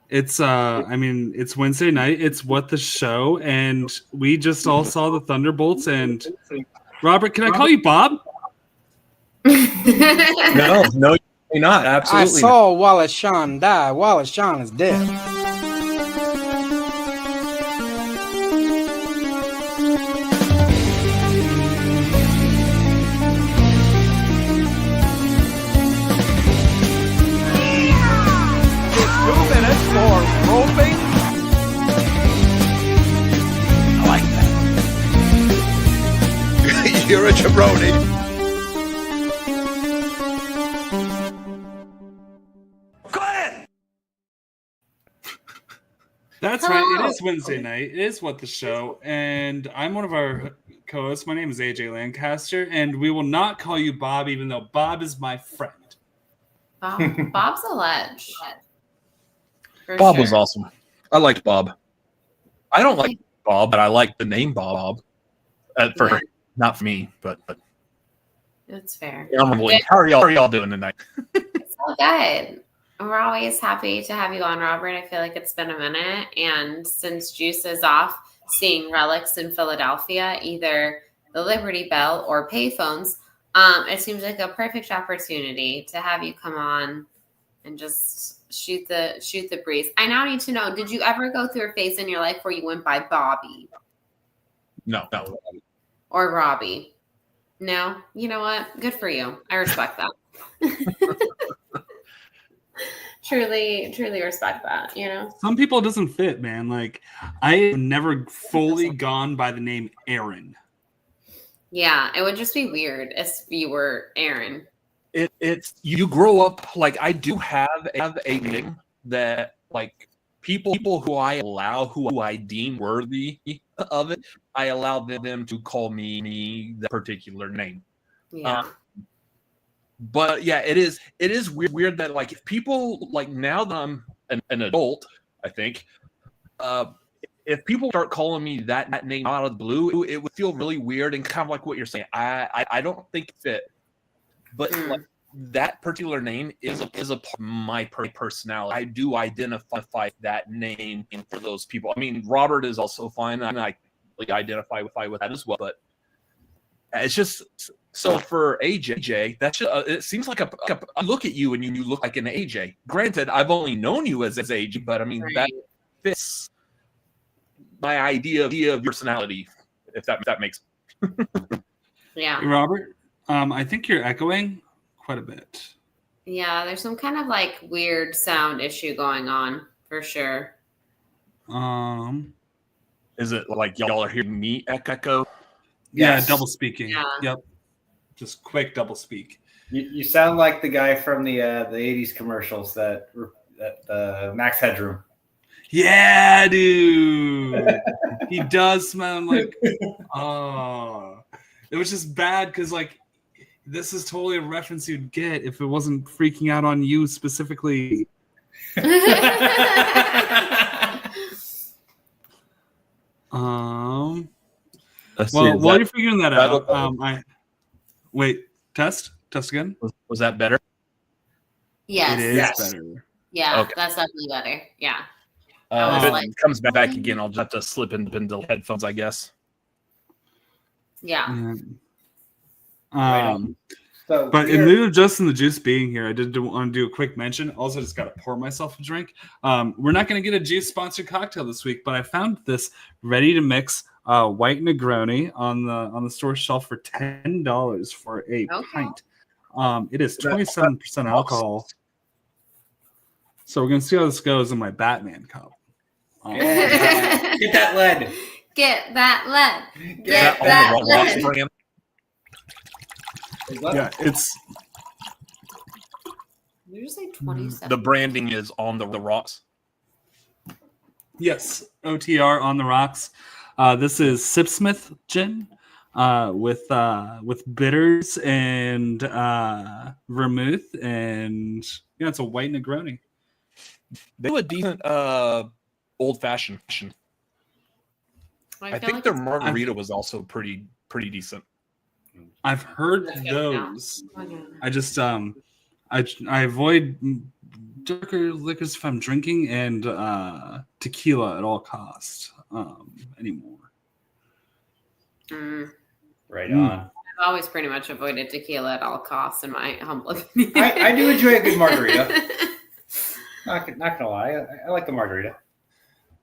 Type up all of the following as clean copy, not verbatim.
It's it's Wednesday night. It's What the Show, and we just all saw the Thunderbolts. And Robert, can I call you Bob? No, you're not. Absolutely. I saw Wallace Shawn die. Wallace Shawn is dead. You're a jabroni. That's right. It is Wednesday night. It is What the Show, and I'm one of our co-hosts. My name is AJ Lancaster, and we will not call you Bob, even though Bob is my friend. Bob's a ledge. Bob was awesome. I liked Bob. I don't like Bob, but I like the name Bob. Not for me, but it's fair. How are y'all doing tonight? It's all good. We're always happy to have you on, Robert. I feel like it's been a minute, and since Juice is off seeing relics in Philadelphia, either the Liberty Bell or payphones, it seems like a perfect opportunity to have you come on and just shoot the breeze. I now need to know: did you ever go through a phase in your life where you went by Bobby? No. Or Robbie? No? You know what? Good for you. I respect that. Truly respect that, you know? Some people it doesn't fit, man. Like, I have never fully gone by the name Aaron. Yeah, it would just be weird if you were Aaron. It's you grow up like I do have a name that like people who I deem worthy of it, I allow them to call me that particular name. Yeah. But yeah, it is weird that like if people like now that I'm an adult, I think, if people start calling me that name out of the blue, it would feel really weird and kind of like what you're saying. I don't think it fit, but like that particular name is a part of my personality. I do identify that name for those people. I mean, Robert is also fine, and I identify with that as well. But it's just so for AJ, that's just, it seems like I look at you and you look like an AJ. Granted, I've only known you as AJ, but I mean that fits my idea of your personality, if that makes Yeah. Robert, I think you're echoing quite a bit. Yeah, there's some kind of like weird sound issue going on for sure. Is it like y'all are hearing me echo? Yeah, double speaking. Yeah. Yep. Just quick double speak. You sound like the guy from the 80s commercials that Max Headroom. Yeah, dude. He does sound like it was just bad because like this is totally a reference you'd get if it wasn't freaking out on you specifically. While you're figuring that out, wait, test again. Was that better? Yes. It is better. Yeah, Okay. That's definitely better. Yeah. If it comes back again, I'll just have to slip into headphones, I guess. Yeah. So, but in lieu of Justin the Juice being here, I did want to do a quick mention. Also, just got to pour myself a drink. We're not going to get a Juice sponsored cocktail this week, but I found this ready to mix white Negroni on the store shelf for $10 for a pint. It is 27% alcohol. So we're going to see how this goes in my Batman cup. Get that lead. Get that lead. Get that lead. Yeah, it's. Did you say 27? The branding is on the rocks. Yes, OTR on the rocks. This is Sipsmith gin with bitters and vermouth, and yeah, it's a white Negroni. They do a decent old fashioned. I think their margarita was also pretty decent. I've heard those. I just I avoid darker liquors if I'm drinking, and tequila at all costs anymore. Right on. I've always pretty much avoided tequila at all costs, in my humble opinion. I do enjoy a good margarita. Not gonna lie, I like the margarita.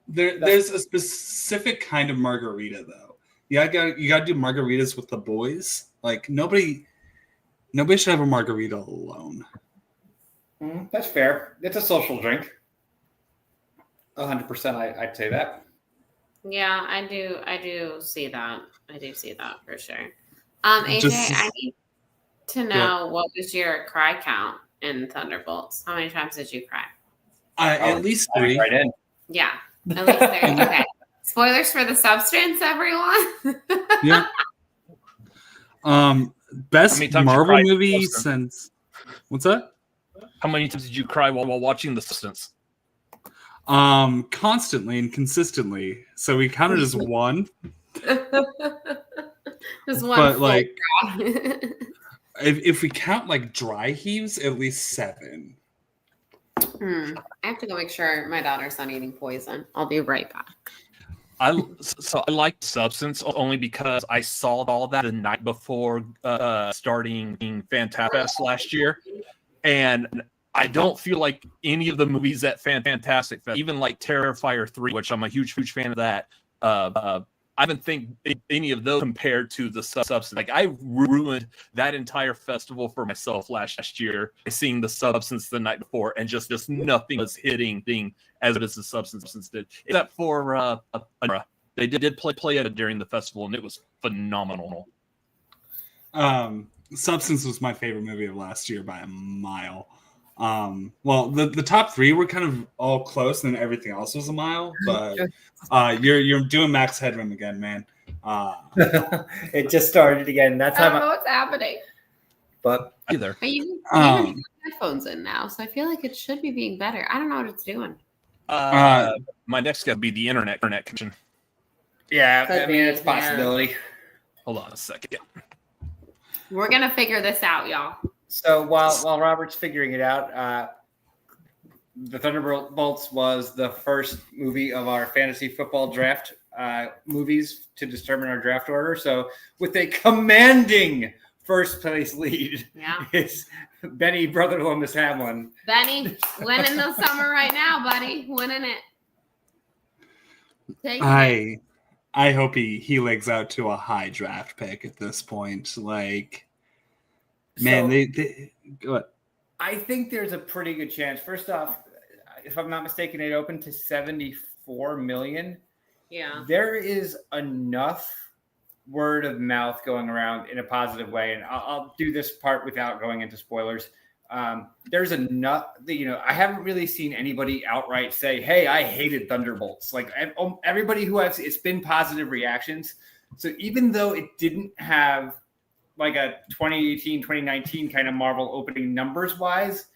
There's a specific kind of margarita though. You gotta do margaritas with the boys. Like nobody should have a margarita alone. That's fair. It's a social drink. 100%. I'd say that. Yeah, I do see that. I do see that for sure. AJ, I need to know what was your cry count in Thunderbolts? How many times did you cry? At least 3. Right in. Yeah, at least 3. Okay. Spoilers for the substance, everyone. Yeah. Best Marvel movie since. What's that? How many times did you cry while watching The Substance? Constantly and consistently. So we counted as 1. Just one. But like, if we count like dry heaves, at least 7. I have to go make sure my daughter's not eating poison. I'll be right back. I liked Substance only because I saw all that the night before starting Fantastic Fest last year, and I don't feel like any of the movies at Fantastic Fest, even like Terrifier 3, which I'm a huge fan of that. I haven't think any of those compared to the Substance. Like I ruined that entire festival for myself last year, seeing the Substance the night before, and just nothing was hitting as good as the Substance did, except for they did play it during the festival, and it was phenomenal. Substance was my favorite movie of last year by a mile. Well, the top 3 were kind of all close, and then everything else was a mile. But you're doing Max Headroom again, man. It just started again. That's I how. don't know what's happening. But Either. But you have headphones in now, so I feel like it should be being better. I don't know what it's doing. My next got to be the internet connection. yeah, Could I mean be, it's a possibility. Hold on a second. We're gonna figure this out, y'all. So while Robert's figuring it out, the Thunderbolts was the first movie of our fantasy football draft movies to determine our draft order. So with a commanding first place lead, is Benny Brother Miss Hamlin. Benny, winning the summer right now, buddy. Winning it. I hope he legs out to a high draft pick at this point. Like, man, they go ahead. I think there's a pretty good chance. First off, if I'm not mistaken, it opened to 74 million. Yeah. There is enough word of mouth going around in a positive way, and I'll do this part without going into spoilers. There's enough, I haven't really seen anybody outright say, hey, I hated Thunderbolts. Like everybody who it's been positive reactions. So even though it didn't have like a 2018, 2019 kind of Marvel opening numbers wise,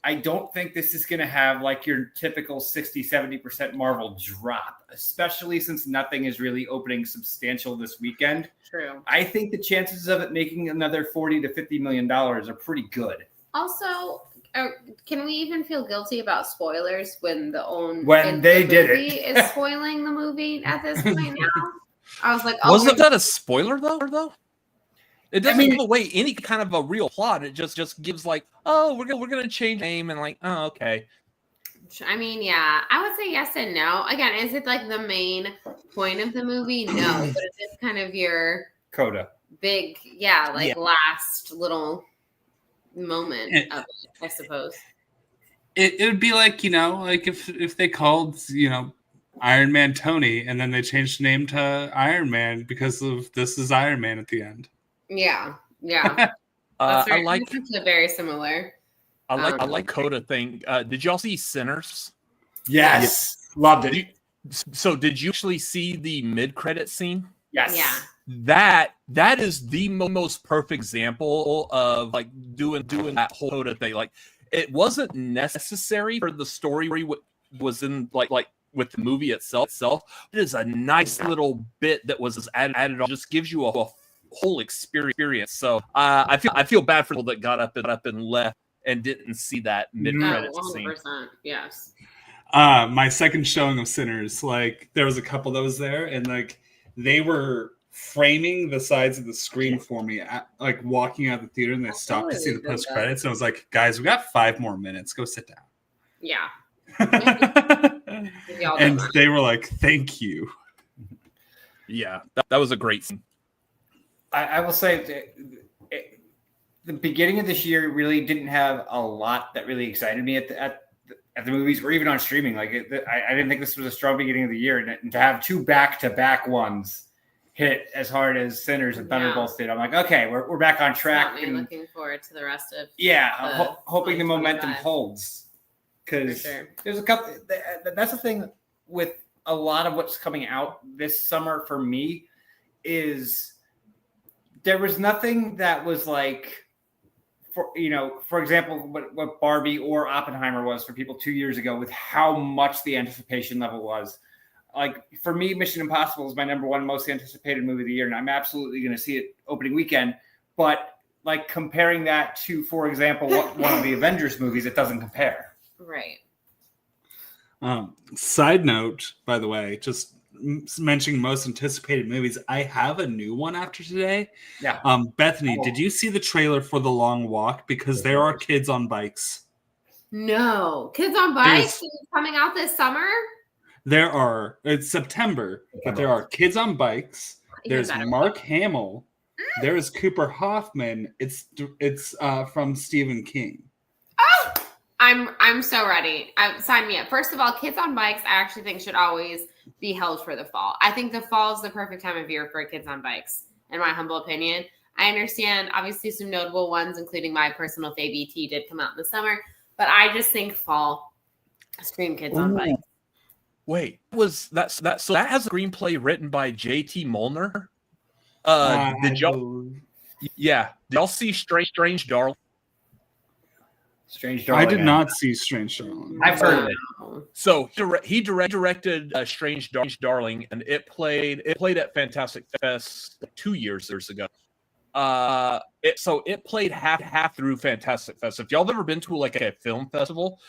I don't think this is going to have like your typical 60, 70% Marvel drop, especially since nothing is really opening substantial this weekend. True. I think the chances of it making another $40 to $50 million are pretty good. Also, can we even feel guilty about spoilers when they did it is spoiling the movie at this point now? I was like, wasn't that a spoiler though? It doesn't give away any kind of a real plot. It just gives like, oh, we're gonna change the name and like, oh, okay. I mean, yeah, I would say yes and no. Again, is it like the main point of the movie? No, but is this kind of your coda big, last little moment of it, I suppose. It would be like, like if they called, Iron Man Tony and then they changed the name to Iron Man because of This Is Iron Man at the end. Yeah. That's very similar. I like Coda thing. Did y'all see Sinners? Yes. Loved it. Did you actually see the mid-credit scene? Yes. Yeah. That is the most perfect example of like doing that whole Coda thing. Like it wasn't necessary for the story was in like with the movie itself. It is a nice little bit that was added on. Just gives you a whole experience. So I feel bad for people that got up and left and didn't see that mid Oh, credits scene. 100%. Yes. My second showing of Sinners, like there was a couple that was there, and like they were framing the sides of the screen for me, like walking out of the theater, and they stopped to see the post credits, and I was like, "Guys, we got 5 more minutes. Go sit down." Yeah. And they were like, "Thank you." Yeah, that was a great scene. I will say the beginning of this year really didn't have a lot that really excited me at the movies or even on streaming. Like I didn't think this was a strong beginning of the year, and to have 2 back-to-back ones hit as hard as Sinners and Thunderbirds did, I'm like, okay, we're back on track. And looking forward to the rest of hoping the momentum holds, because there's a couple. That's the thing with a lot of what's coming out this summer for me is there was nothing that was like, for example, what Barbie or Oppenheimer was for people 2 years ago, with how much the anticipation level was. Like for me, Mission Impossible is my number 1 most anticipated movie of the year, and I'm absolutely going to see it opening weekend. But like comparing that to, for example, one of the Avengers movies, it doesn't compare. Right. Side note, by the way, just mentioning most anticipated movies, I have a new one after today. Yeah. Bethany, did you see the trailer for The Long Walk? Because there are kids on bikes. No, kids on bikes coming out this summer. There are. It's September, but there are kids on bikes. There's Mark Hamill. There is Cooper Hoffman. It's from Stephen King. Oh, I'm so ready. Sign me up. First of all, kids on bikes, I actually think should always be held for the fall. I think the fall is the perfect time of year for kids on bikes, in my humble opinion. I understand, obviously, some notable ones, including my personal fave E.T. did come out in the summer, but I just think fall, stream kids on bikes. Wait, was that so? That has a screenplay written by J.T. Molnar. Did y'all see Strange Darling? Strange Darling. I did not see Strange Darling. I've heard of it. So he directed Strange Darling, and it played at Fantastic Fest 2 years ago. It played half through Fantastic Fest. If y'all have ever been to like a film festival,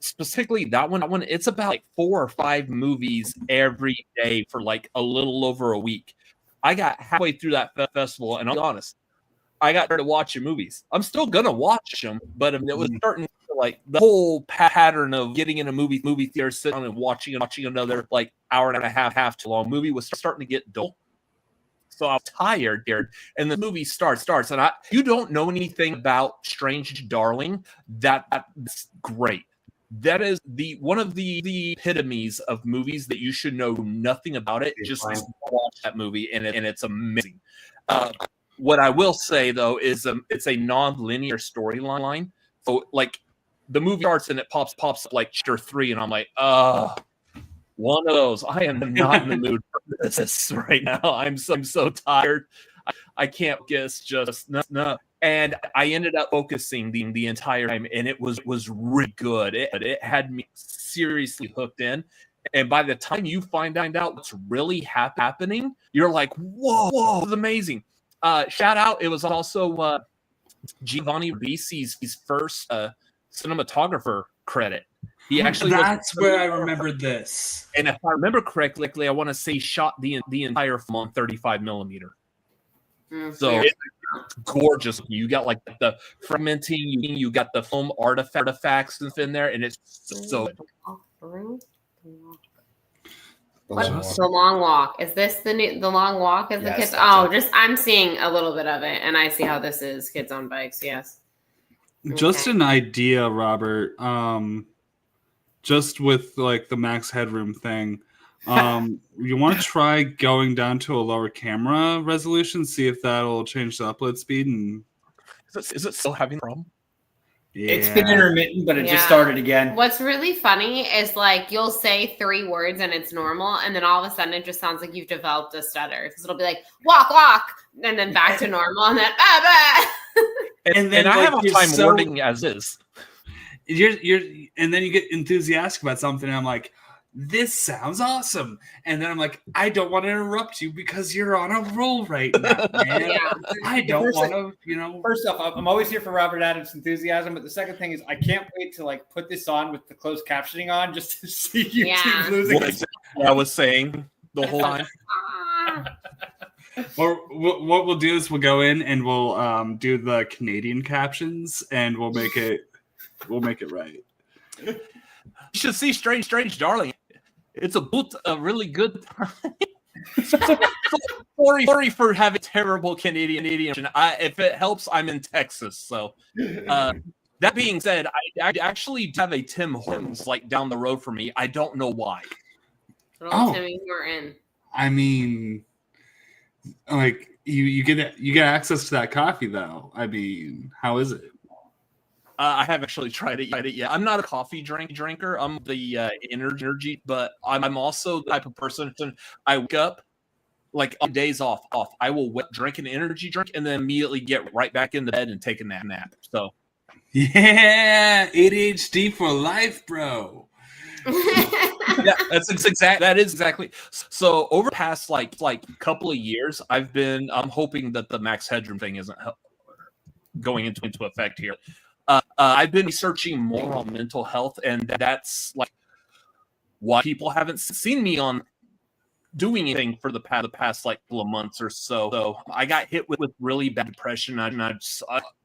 specifically that one, it's about like 4 or 5 movies every day for like a little over a week. I got halfway through that festival, and I'll be honest, I got started watching movies. I'm still gonna watch them, but it was starting to, like, the whole pattern of getting in a movie theater, sitting down and watching another like hour and a half too long movie was starting to get dull. So I was tired, and the movie starts, and you don't know anything about Strange Darling. That's great. That is one of the epitomes of movies that you should know nothing about it. Just watch that movie, and it's amazing. What I will say though is it's a non-linear storyline. So like the movie starts and it pops up like chapter 3, and I'm like, one of those. I am not in the mood for this right now. I'm so tired. I can't guess. Just no. And I ended up focusing the entire time, and it was really good. It had me seriously hooked in. And by the time you find out what's really happening, you're like, whoa, it's amazing. Shout out. It was also Giovanni Ribisi's first cinematographer credit. He actually that's where I remembered this. And if I remember correctly, I want to say he shot the entire film on 35 millimeter. So it's gorgeous. You got like the fragmenting, you got the film artifacts in there, and it's so good. What's The Long Walk? Is this The Long Walk? Is the kids? I'm seeing a little bit of it, and I see how this is kids on bikes. Yes. Just an idea, Robert. Just with like the max headroom thing. You want to try going down to a lower camera resolution, see if that'll change the upload speed. And is it still having a problem? Yeah. It's been intermittent, but it just started again. What's really funny is like you'll say 3 words and it's normal, and then all of a sudden it just sounds like you've developed a stutter because it'll be like walk, and then back to normal, and then and I have a time wording as is. You're and then you get enthusiastic about something, and I'm like, this sounds awesome. And then I'm like, I don't want to interrupt you because you're on a roll right now, man. Yeah. I don't want to, First off, I'm always here for Robert Adams' enthusiasm, but the second thing is I can't wait to like put this on with the closed captioning on just to see you Yeah. keep losing. What I was saying the whole time. Or what we'll do is we'll go in and we'll do the Canadian captions and we'll make it right. You should see Strange Darling. It's a really good time. Sorry for having terrible Canadian. If it helps, I'm in Texas. So that being said, I actually have a Tim Hortons like down the road for me. I don't know why. Timmy Horton. I mean, like you get access to that coffee though. I mean, how is it? I haven't actually tried it yet. I'm not a coffee drinker. I'm the energy, but I'm also the type of person. I wake up like on days off. I will drink an energy drink and then immediately get right back in the bed and take a nap. So yeah, ADHD for life, bro. Yeah, that is exactly. So over the past like couple of years, I'm hoping that the max headroom thing isn't going into effect here. I've been researching more on mental health, and that's like why people haven't seen me on doing anything for the past like couple of months or so. So I got hit with really bad depression, and I just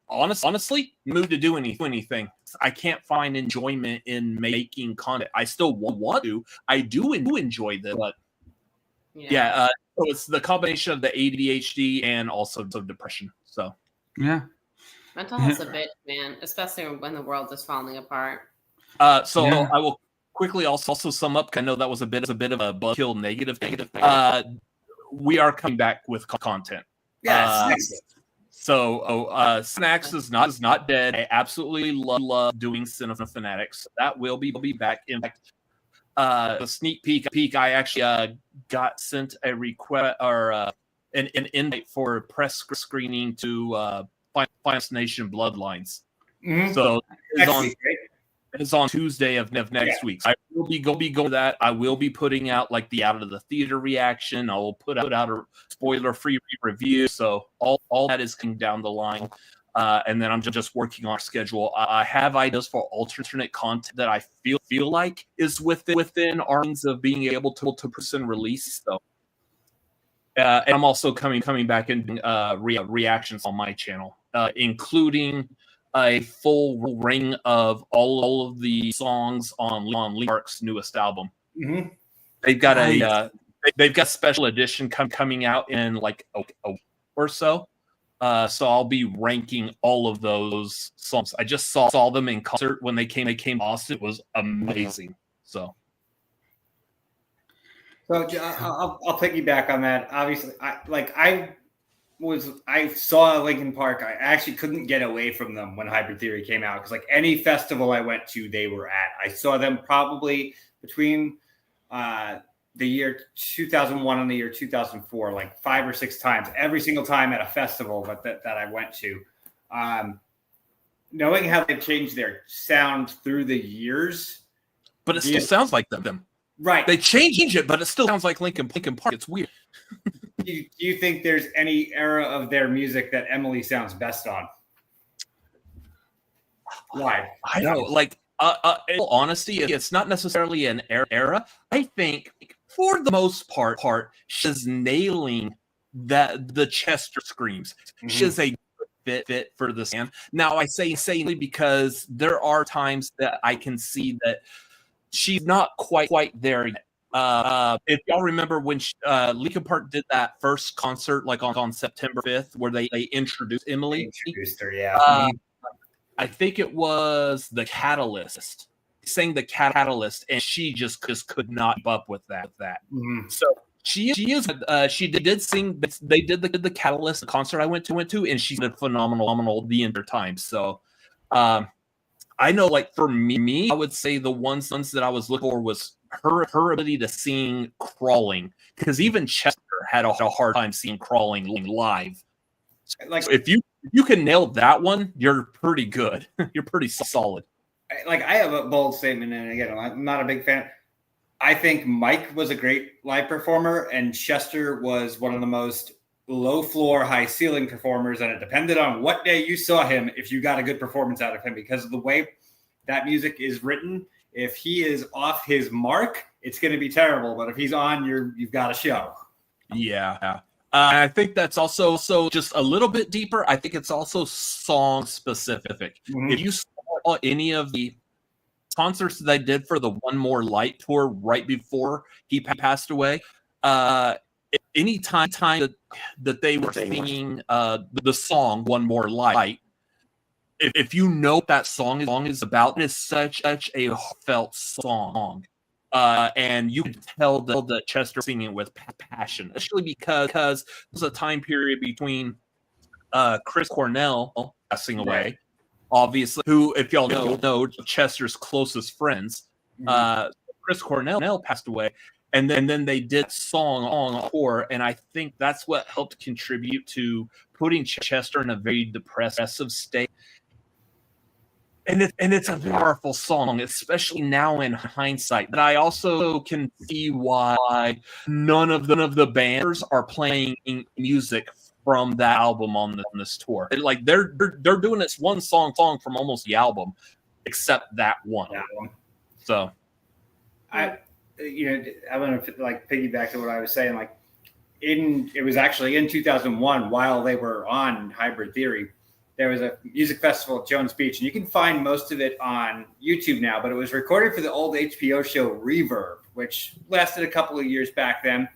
honestly moved to do anything. I can't find enjoyment in making content. I still want to. I do enjoy this, but yeah. So it's the combination of the ADHD and also depression. So yeah. Mental health's a bitch, man, especially when the world is falling apart. I will quickly also sum up. I know that was a bit of a buzzkill negative. We are coming back with content. Yes. Snacks is not dead. I absolutely love doing Cinema Fanatics. That will be back. In fact, a sneak peek. I actually got sent a request or an invite for a press screening to Final Nation Bloodlines. Mm-hmm. So it's on Tuesday of next week. So I will be going to that. I will be putting out like the out of the theater reaction. I will put out a spoiler-free review. So all that is coming down the line. And then I'm just working on our schedule. I have ideas for alternate content that I feel like is within our means of being able to present release. So and I'm also coming back and reactions on my channel, including a full ring of all of the songs on Lee Park's newest album. Mm-hmm. They've got they've got special edition coming out in like a or so. So I'll be ranking all of those songs. I just saw them in concert when they came to Austin. It was amazing. So I'll piggyback on that. Obviously, I saw Linkin Park. I actually couldn't get away from them when Hybrid Theory came out because like any festival I went to, they were at. I saw them probably between the year 2001 and the year 2004, like 5 or 6 times, every single time at a festival that I went to. Knowing how they've changed their sound through the years, but it still sounds like them. Right. They change it, but it still sounds like Linkin Park. It's weird. Do you think there's any era of their music that Emily sounds best on? Why? I don't know. Like, in all honesty, it's not necessarily an era. I think, for the most part, she's nailing the Chester screams. Mm-hmm. She's a fit for the band. Now, I say because there are times that I can see that she's not quite there yet. If y'all remember when Linkin Park did that first concert, like on September 5th, where they introduced Emily. They introduced her, yeah. I think it was the Catalyst. Sang the Catalyst, and she just could not keep up with that. Mm-hmm. So she did sing. They did the Catalyst concert I went to, and she did phenomenal the entire time. So, I know, like for me, I would say the ones that I was looking for was her ability to sing Crawling, because even Chester had a hard time seeing Crawling live. Like, so if you can nail that one, you're pretty good. You're pretty solid. Like, I have a bold statement, and again, I'm not a big fan. I think Mike was a great live performer, and Chester was one of the most low floor, high ceiling performers. And it depended on what day you saw him if you got a good performance out of him, because of the way that music is written. If he is off his mark, it's going to be terrible. But if he's on, you've got a show. Yeah. I think that's also just a little bit deeper. I think it's also song specific. Mhm. If you saw any of the concerts that they did for the One More Light tour right before he passed away, any time that they were singing the song One More Light, if you know what that song is about, it is such a heartfelt song. And you can tell that Chester singing with passion, especially because there's a time period between Chris Cornell passing away, obviously, who, if y'all know Chester's closest friends. Chris Cornell passed away, and then they did song on tour, and I think that's what helped contribute to putting Chester in a very depressive state. And it's a powerful song, especially now in hindsight. But I also can see why none of the banders are playing music from that album on this tour. Like they're doing this one song from almost the album, except that one. So, I want to like piggyback to what I was saying. Like it was actually in 2001 while they were on Hybrid Theory. There was a music festival at Jones Beach, and you can find most of it on YouTube now, but it was recorded for the old HBO show Reverb, which lasted a couple of years back then.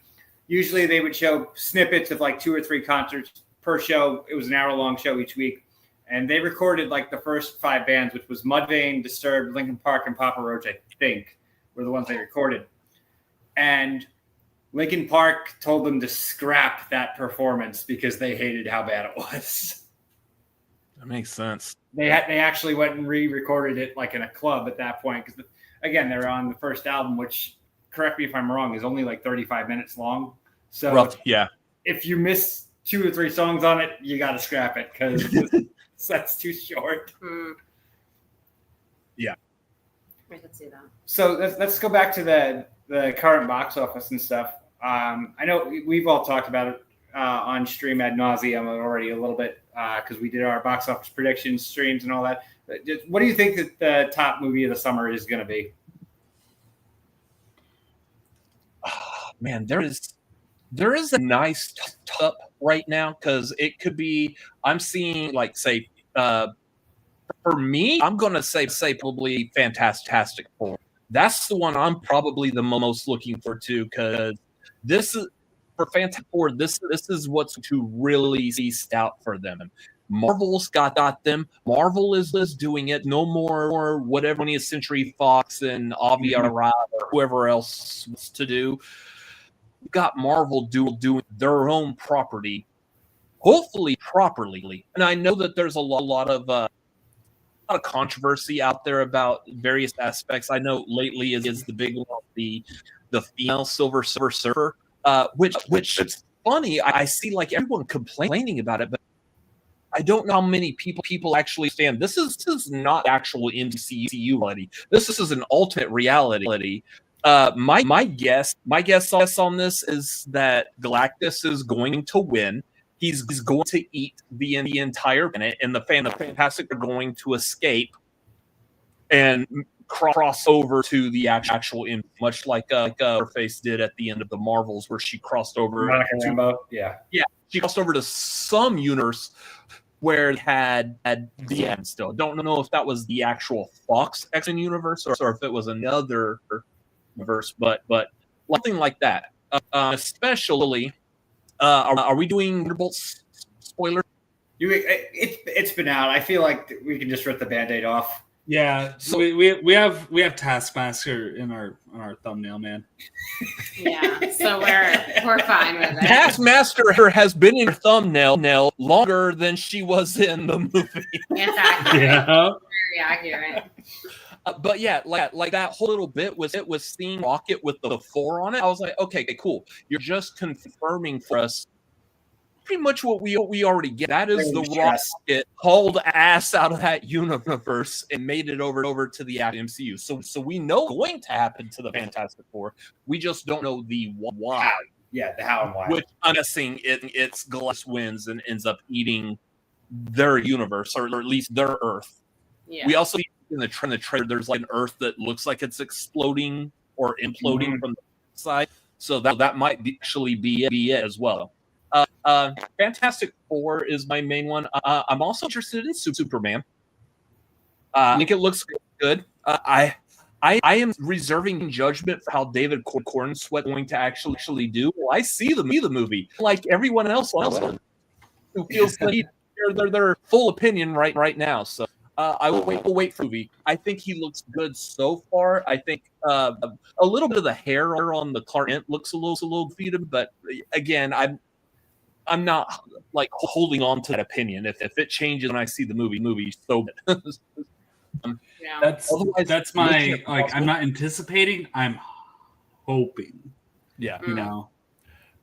Usually they would show snippets of like 2 or 3 concerts per show. It was an hour-long show each week. And they recorded like the first 5 bands, which was Mudvayne, Disturbed, Linkin Park, and Papa Roach, I think, were the ones they recorded. And Linkin Park told them to scrap that performance because they hated how bad it was. That makes sense. They actually went and re-recorded it like in a club at that point because, again, they're on the first album, which, correct me if I'm wrong, is only like 35 minutes long. So if you miss 2 or 3 songs on it, you got to scrap it because that's too short. Yeah, I could see that. So let's go back to the current box office and stuff. I know we've all talked about it on stream ad nauseum already a little bit because we did our box office predictions streams and all that. What do you think that the top movie of the summer is going to be? Oh, man, there is a nice top right now because it could be. I'm seeing like say for me, I'm going to say probably Fantastic Four. That's the one I'm probably the most looking forward to because this is. For Fantastic Four, this is what's to really see out for them. Marvel's got them. Marvel is doing it. No more whatever 20th Century Fox and Avi Arad or whoever else wants to do. We've got Marvel doing their own property, hopefully properly. And I know that there's a lot of controversy out there about various aspects. I know lately is the big one, the female Silver Surfer. Which it's funny. I see like everyone complaining about it, but I don't know how many people actually stand. This is not actual MCU reality. This is an alternate reality. My guess on this is that Galactus is going to win. He's going to eat the entire planet, and the Fantastic are going to escape and cross over to the actual image, much like her face did at the end of the Marvels, where she crossed over. She crossed over to some universe where it had the end. Still, don't know if that was the actual Fox X-Men universe or if it was another universe, but something like that. Especially, are we doing Thunderbolts spoilers? It's been out. I feel like we can just rip the Band-Aid off. Yeah, so we have Taskmaster in our thumbnail, man. Yeah, so we're fine with it. Taskmaster has been in your thumbnail longer than she was in the movie. Exactly. Yeah, very accurate. But yeah, like that whole little bit was seeing Rocket with the 4 on it. I was like, okay, cool. You're just confirming for us pretty much what we already get. That is the Sure. rocket hauled ass out of that universe and made it over to the MCU. So we know what's going to happen to the Fantastic Four. We just don't know the why. Yeah, the how and why. Which I'm guessing it's Galactus wins and ends up eating their universe, or at least their Earth. Yeah. We also see in the trailer there's like an Earth that looks like it's exploding or imploding from the side. So that might actually be it as well. Fantastic Four is my main one. I'm also interested in Superman. I think it looks good. I am reserving judgment for how David Cornsweet going to actually do. Well, I see the movie like everyone else who feels the need their full opinion right now. So I will wait for the movie. I think he looks good so far. I think a little bit of the hair on the Clark Kent looks a little defeated, but again, I'm not like holding on to that opinion. If it changes when I see the movie, so Yeah. That's my like. I'm not anticipating. I'm hoping. yeah. You know.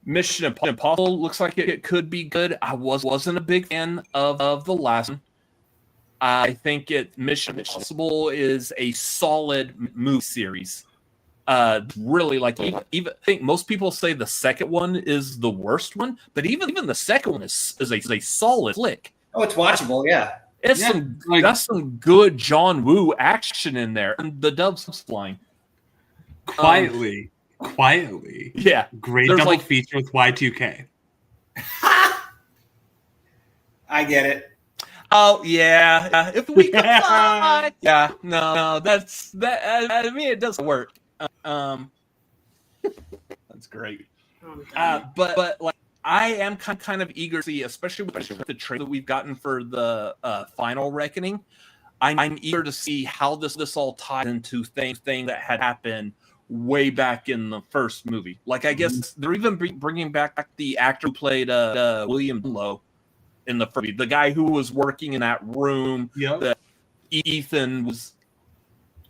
Mission Impossible looks like it could be good. I wasn't a big fan of the last one. I think Mission Impossible is a solid movie series. Really, like even I think most people say the second one is the worst one, but even the second one is a solid flick. Oh, it's watchable. Yeah. It's that's some good John Woo action in there, and the dove's flying Quietly. Yeah, Great There's double like- feature with Y2K. I get it. Oh yeah, if we could fly. Yeah, no, that's that. I mean, it doesn't work. That's great. But like, I am kind of eager to see, especially with the trailer that we've gotten for the Final Reckoning. I'm eager to see how this all ties into things that had happened way back in the first movie. Like, I guess they're even bringing back the actor who played William Lowe in the first movie, the guy who was working in that room that Ethan was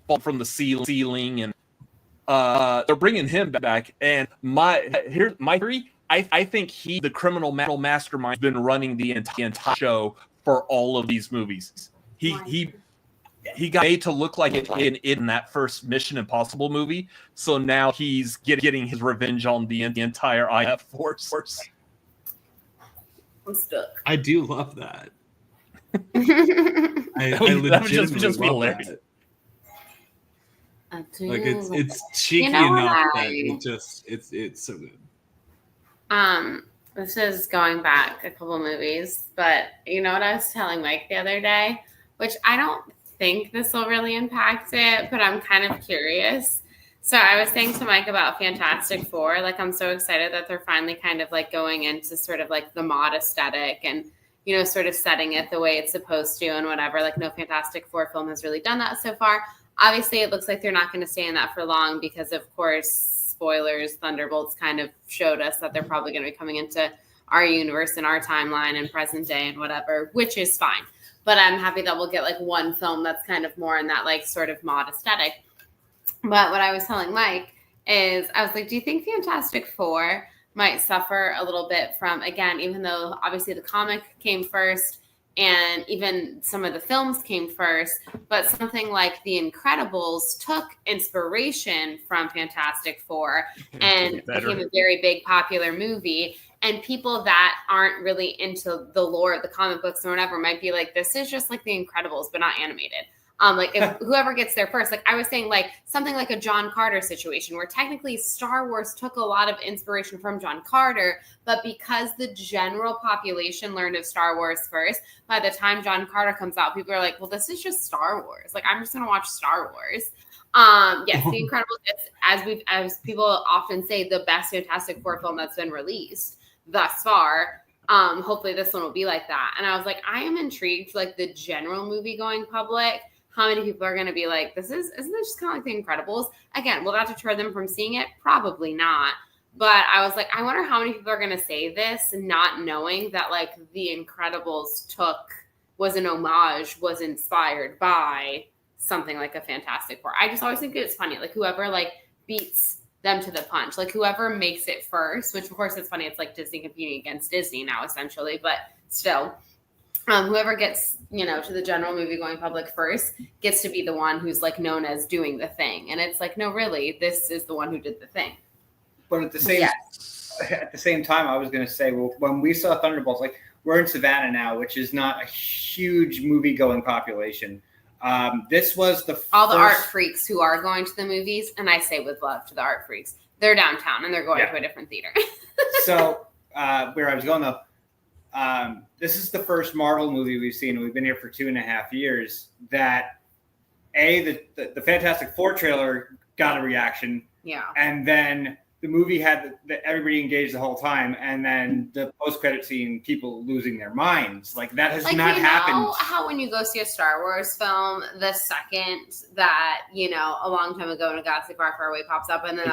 falling from the ceiling, and they're bringing him back. And my theory, I think the criminal mastermind has been running the entire show for all of these movies. He got made to look like it in that first Mission Impossible movie, so now he's getting his revenge on the entire IF force. I'm stuck. I do love that. I That would just be legitimately love hilarious. that. I do Like love it's cheeky You know what enough I- that it just it's so good. This is going back a couple movies, but you know what I was telling Mike the other day, which I don't think this will really impact it, but I'm kind of curious. So I was saying to Mike about Fantastic Four, like I'm so excited that they're finally kind of like going into sort of like the mod aesthetic and, you know, sort of setting it the way it's supposed to and whatever. Like no Fantastic Four film has really done that so far. Obviously, it looks like they're not going to stay in that for long because, of course, spoilers, Thunderbirds kind of showed us that they're probably going to be coming into our universe and our timeline and present day and whatever, which is fine. But I'm happy that we'll get like one film that's kind of more in that like sort of mod aesthetic. But what I was telling Mike is I was like, do you think Fantastic Four might suffer a little bit from, again, even though obviously the comic came first and even some of the films came first, but something like The Incredibles took inspiration from Fantastic Four and became a very big popular movie. And people that aren't really into the lore of the comic books or whatever might be like, this is just like The Incredibles, but not animated. Like if whoever gets there first, like I was saying, like something like a John Carter situation where technically Star Wars took a lot of inspiration from John Carter, but because the general population learned of Star Wars first, by the time John Carter comes out, people are like, well, this is just Star Wars. Like I'm just going to watch Star Wars. Yes, The Incredibles is, as people often say, the best Fantastic Four film that's been released thus far. Hopefully this one will be like that. And I was like, I am intrigued, like the general movie going public, how many people are going to be like, isn't this just kind of like The Incredibles? Again, will that deter them from seeing it? Probably not. But I was like, I wonder how many people are going to say this not knowing that like The Incredibles was an homage, was inspired by something like a Fantastic Four. I just always think it's funny. Like whoever like beats them to the punch. Like whoever makes it first, which of course it's funny, it's like Disney competing against Disney now essentially, but still, whoever gets, to the general movie going public first gets to be the one who's like known as doing the thing. And it's like, no, really, this is the one who did the thing. But at the same time, I was going to say, well, when we saw Thunderbolts, like we're in Savannah now, which is not a huge movie going population. This was the art freaks who are going to the movies, and I say with love to the art freaks, they're downtown and they're going to a different theater. So where I was going though, this is the first Marvel movie we've seen. We've been here for 2.5 years. That the Fantastic Four trailer got a reaction, and then the movie had everybody engaged the whole time, and then the post-credit scene, people losing their minds. Like that has not happened. Know how when you go see a Star Wars film, the second that a long time ago in a galaxy far, far away pops up, and then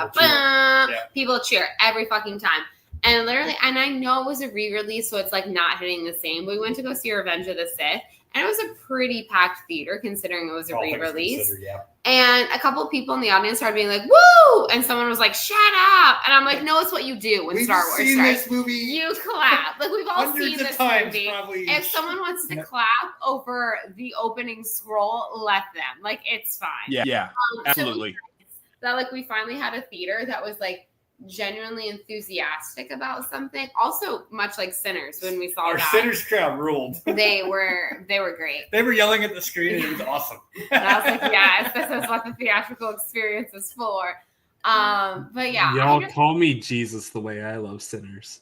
people cheer every fucking time. And literally, and I know it was a re-release, so it's like not hitting the same. But we went to go see Revenge of the Sith, and it was a pretty packed theater considering it was a re-release. And a couple of people in the audience started being like, "Woo!" And someone was like, "Shut up!" And I'm like, "No, it's what you do when Star Wars starts. This movie you clap. Like we've all seen this movie. Probably. If someone wants to clap over the opening scroll, let them. Like it's fine. Yeah, absolutely. So that like we finally had a theater that was like genuinely enthusiastic about something. Also, much like Sinners, when we saw our Sinners crowd ruled. They were great. They were yelling at the screen, and it was awesome. And I was like, yes, this is what the theatrical experience is for. But yeah, y'all call me Jesus the way I love Sinners.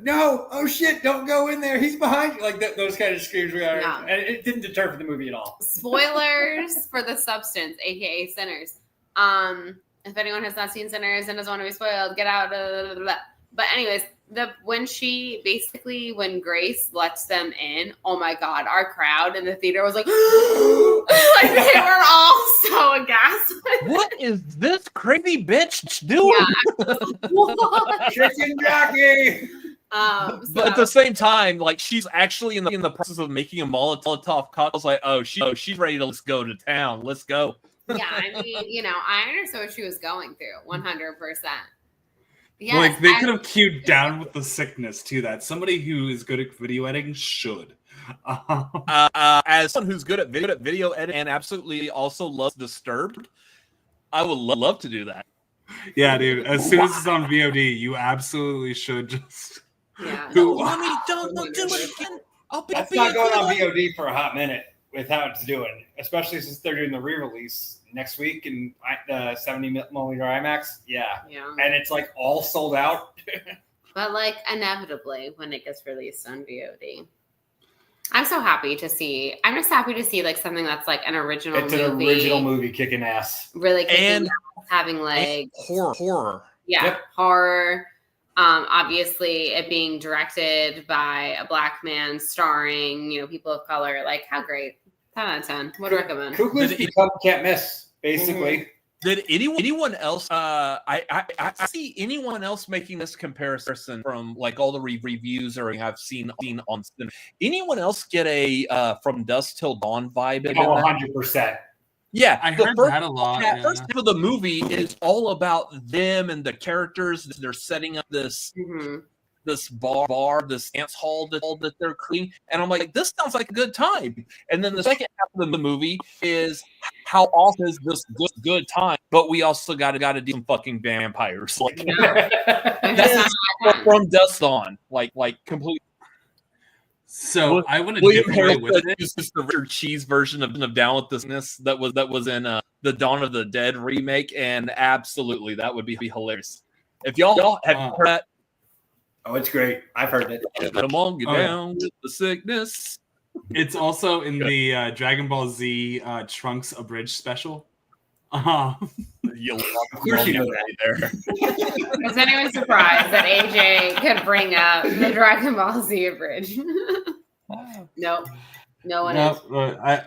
No, oh shit, don't go in there. He's behind you. Like those kind of screams we are. No. And it didn't deter from the movie at all. Spoilers for The Substance, aka Sinners. If anyone has not seen Sinners and doesn't want to be spoiled, get out. But anyways, when Grace lets them in, oh my God, our crowd in the theater was like, like they were all so aghast. What is this crazy bitch doing? Yeah. Chicken jockey. But at the same time, like she's actually in the process of making a Molotov cocktail. I was like, she's ready to let's go to town. Let's go. Yeah, I mean, I understood what she was going through, 100%. Yes, like they could have cued down with the sickness to that. Somebody who is good at video editing should. As someone who's good at video editing and absolutely also loves Disturbed, I would love to do that. Yeah, dude. As soon as it's on VOD, you absolutely should just. Yeah. Don't do it again. That's not going on VOD for a hot minute with how it's doing, especially since they're doing the re-release next week in 70mm IMAX. Yeah. And it's like all sold out. But like inevitably when it gets released on VOD. I'm just happy to see like something that's like an original movie. It's an original movie kicking ass. Really kicking ass, having legs. Horror. Yeah, horror. Obviously it being directed by a Black man, starring, people of color. Like how great. 10 out of 10. Would recommend. Kugli's can't miss, basically. Mm-hmm. Did anyone else? I see anyone else making this comparison from like all the reviews or I've seen on cinema. Anyone else get a From Dusk Till Dawn vibe? 100%. Yeah, I heard that a lot. The first half of the movie is all about them and the characters. They're setting up this. Mm-hmm. This bar, this dance hall that they're creating, and I'm like, this sounds like a good time. And then the second half of the movie is how awesome is this good time, but we also got to do some fucking vampires, like that's From Dusk on, like completely. So I want to different with it. This is the Richard Cheese version of Down with the Sickness that was in the Dawn of the Dead remake, and absolutely that would be hilarious. If y'all have heard that. Oh, it's great. I've heard it. Come on, get down with the sickness. It's also in the Dragon Ball Z Trunks Abridged special. Of course you know that there. Was anyone surprised that AJ could bring up the Dragon Ball Z Abridged? Nope. No one is.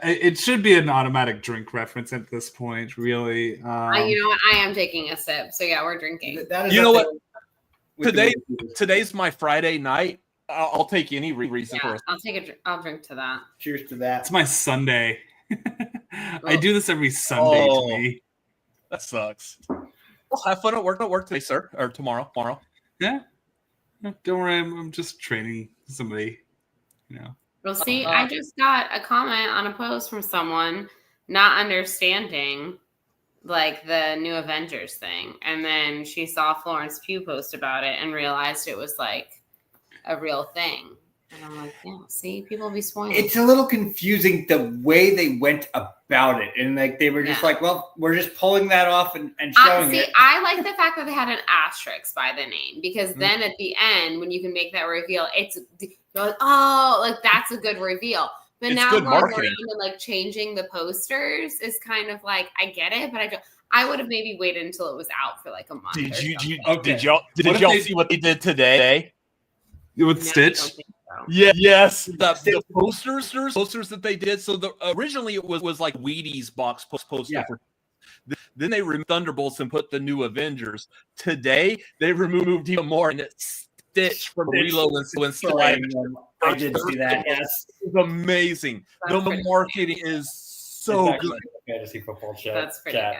It should be an automatic drink reference at this point, really. You know what? I am taking a sip. So yeah, we're drinking. You know what? Today's my Friday night. I'll take any reason for it. I'll drink to that. Cheers to that. It's my Sunday. I do this every Sunday to me. That sucks. Well, have fun at work today, sir, or tomorrow. Yeah. No, don't worry. I'm just training somebody. Well, see, I just got a comment on a post from someone not understanding like the new Avengers thing, and then she saw Florence Pugh post about it and realized it was like a real thing. And I'm like, yeah, see, people be spoiling. It's a little confusing the way they went about it, and like they were just like, well, we're just pulling that off and showing it. I like the fact that they had an asterisk by the name, because then at the end, when you can make that reveal, it's like that's a good reveal. But it's now good going marketing. around and like changing the posters is kind of like, I get it, but I don't. I would have maybe waited until it was out for like a month. Did y'all see what they did today? With Stitch? I don't think so. Yes. The posters that they did. So originally it was like Wheaties box poster. Yeah. Then they removed Thunderbolts and put the new Avengers. Today they removed even more, and it's Stitch from Lilo and Stitch. I did see that. Yes, it's amazing. That's The marketing is so good. Fantasy football chat. That's pretty good.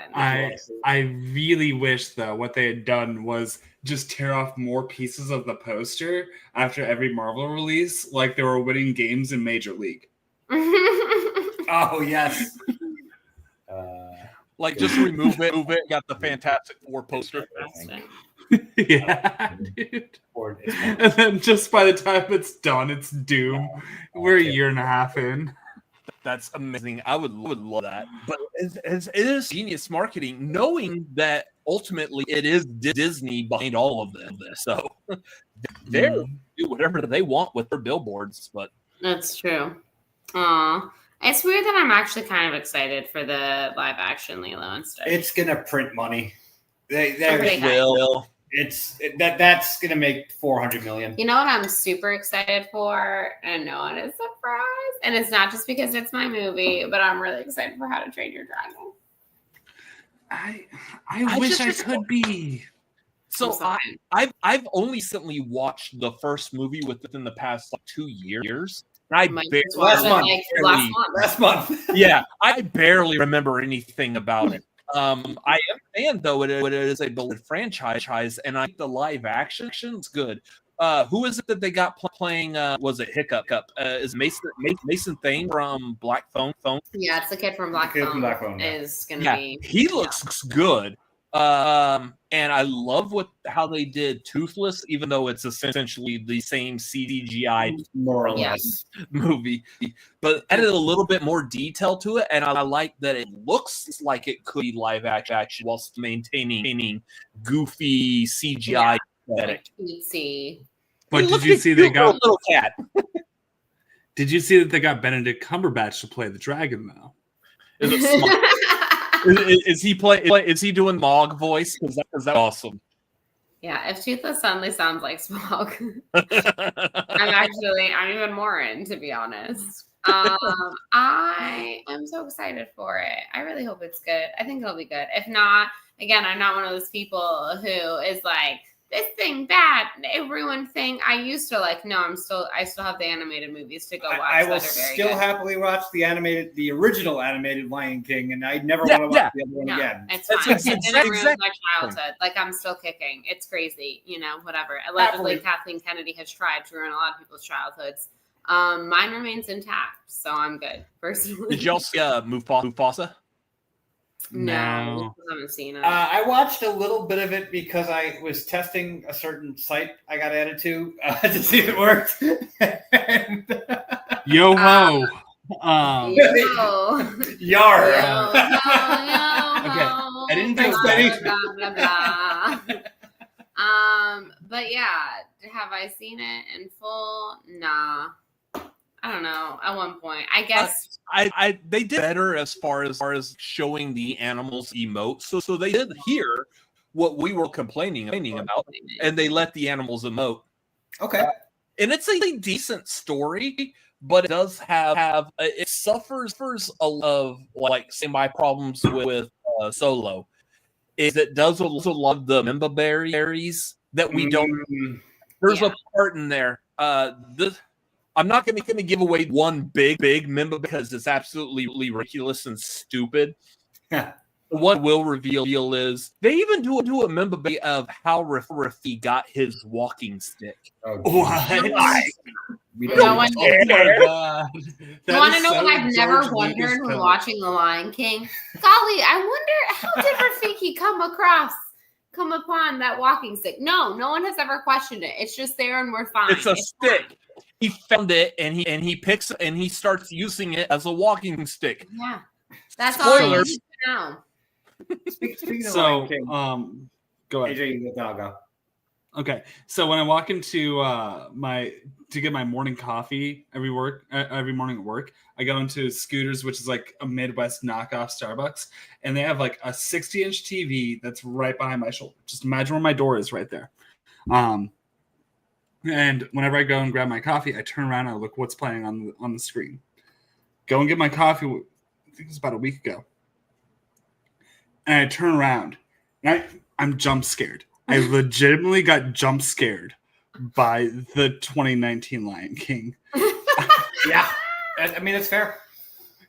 I really wish though what they had done was just tear off more pieces of the poster after every Marvel release, like they were winning games in Major League. Oh yes. Like just remove it. Got the Fantastic Four poster. Yeah, dude. And then just by the time it's done, it's Doom. We're a year and a half in. That's amazing. I would love that. But it is genius marketing, knowing that ultimately it is Disney behind all of this. So they'll do whatever they want with their billboards. But that's true. It's weird that I'm actually kind of excited for the live action Lilo and Stitch. It's gonna print money. They will. That's gonna make 400 million. You know what I'm super excited for, and no one is surprised. And it's not just because it's my movie, but I'm really excited for How to Train Your Dragon. I wish I could be. So I've only recently watched the first movie within the past 2 years. Last month. Yeah, I barely remember anything about it. I understand though it is a beloved franchise, and I think the live action's good. Who is it that they got playing? Was it Hiccup? Is Mason Thane from Black Phone? Yeah, it's the kid from Black Phone. Is gonna be. He looks good. And I love how they did Toothless, even though it's essentially the same CGI more or less movie, but added a little bit more detail to it. And I like that it looks like it could be live action whilst maintaining goofy CGI aesthetic. Cutesy. But did you see they got a little cat? Did you see that they got Benedict Cumberbatch to play the dragon though? Is it smart? Is he doing Mog voice? Is that awesome? Yeah, if Toothless suddenly sounds like Smog, I'm even more in, to be honest. I am so excited for it. I really hope it's good. I think it'll be good. If not, again, I'm not one of those people who is like, this thing bad, it ruined thing. I used to like, no, I still have the animated movies to go watch. I will still happily watch the original animated Lion King, and I never want to watch the other one again. It's fine. It didn't ruin my childhood. Like, I'm still kicking. It's crazy, whatever. Allegedly, Kathleen Kennedy has tried to ruin a lot of people's childhoods. Mine remains intact, so I'm good. Personally. Did y'all see Mufasa? No, I haven't seen it. I watched a little bit of it because I was testing a certain site I got added to see if it worked. Yo ho! Yar! Okay, I didn't Thanks, do Benny. But yeah, have I seen it in full? Nah. I don't know. At one point, I guess they did better as far as showing the animals emote. So they did hear what we were complaining about, and they let the animals emote. Okay, and it's a decent story, but it does have it suffers a lot of like my problems with Solo. Is it does also love the Memba berries that we don't. There's a part in there. I'm not going to give away one big member because it's absolutely ridiculous and stupid. But what will reveal is they even do a member of how Rafiki got his walking stick. Oh, What? we No don't one- Oh my god! You That want to is know so what I've George never Lucas wondered when Phillips. watching The Lion King? Golly, I wonder how did Rafiki come upon that walking stick? No one has ever questioned it. It's just there and we're fine. It's a stick. fine. He found it and he starts using it as a walking stick. Yeah. That's all I Spoilers. need to know. Speaking of So, Lion King, go ahead. AJ, then I'll go. Okay, so when I walk into to get my morning coffee every morning at work, I go into Scooters, which is like a Midwest knockoff Starbucks, and they have like a 60-inch TV that's right behind my shoulder. Just imagine where my door is right there. And whenever I go and grab my coffee, I turn around and I look what's playing on the screen. Go and get my coffee. I think it was about a week ago, and I turn around, and I'm jump scared. I legitimately got jump scared by the 2019 Lion King. Yeah, I mean it's fair.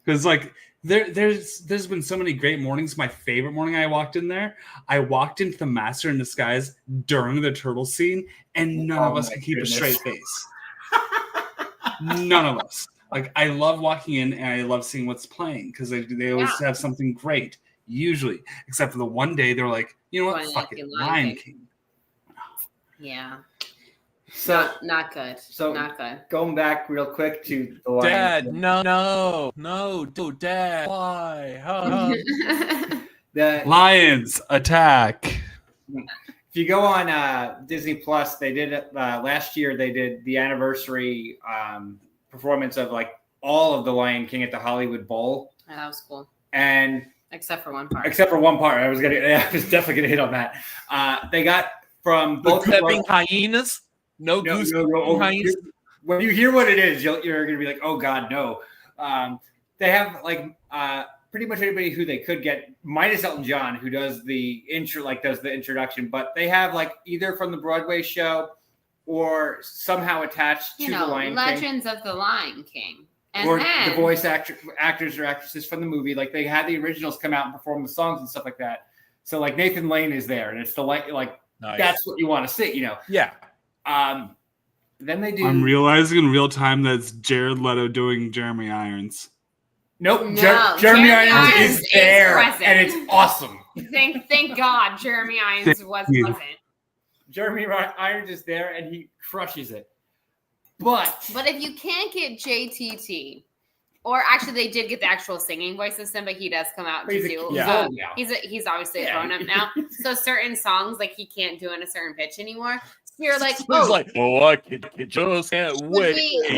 Because like there's been so many great mornings. My favorite morning I walked in there, I walked into the Master in Disguise during the turtle scene, and none of us my could keep goodness. a straight face. None of us. Like I love walking in and I love seeing what's playing because they always have something great. Usually, except for the one day they're like, you know what, fuck it, Lion King. Yeah. So Not good. So- not good. going back real quick to the Lion Dad, King. no, Dad, why? The, Lions attack. if you go on Disney Plus, they did it last year. They did the anniversary performance of like all of the Lion King at the Hollywood Bowl, Yeah, that was cool. and Except for one part. except for one part, I was definitely gonna hit on that. They got from The both stepping hyenas? No goose hyenas? when you hear what it is, you're gonna be like, oh god, no. They have like pretty much anybody who they could get, minus Elton John, who does the introduction, but they have like either from the Broadway show or somehow attached to the Lion King. Legends of the Lion King. And Or then the voice actors or actresses from the movie. Like they had the originals come out and perform the songs and stuff like that. So like Nathan Lane is there, and it's the like Nice. that's what you want to see, you know. Yeah. Then they do. I'm realizing in real time that it's Jared Leto doing Jeremy Irons. Nope. No, Jeremy Jeremy Irons Irons is there, present. and it's awesome. Thank God Jeremy Irons was you. present. Jeremy Irons is there, and he crushes it. But But if you can't get JTT, or actually they did get the actual singing voice system, but he does come out to he's, do. he's Yeah. old now. He's obviously a Yeah. grown up now. So certain songs like he can't do in a certain pitch anymore. So you're like, It's oh, like, I just can't could wait.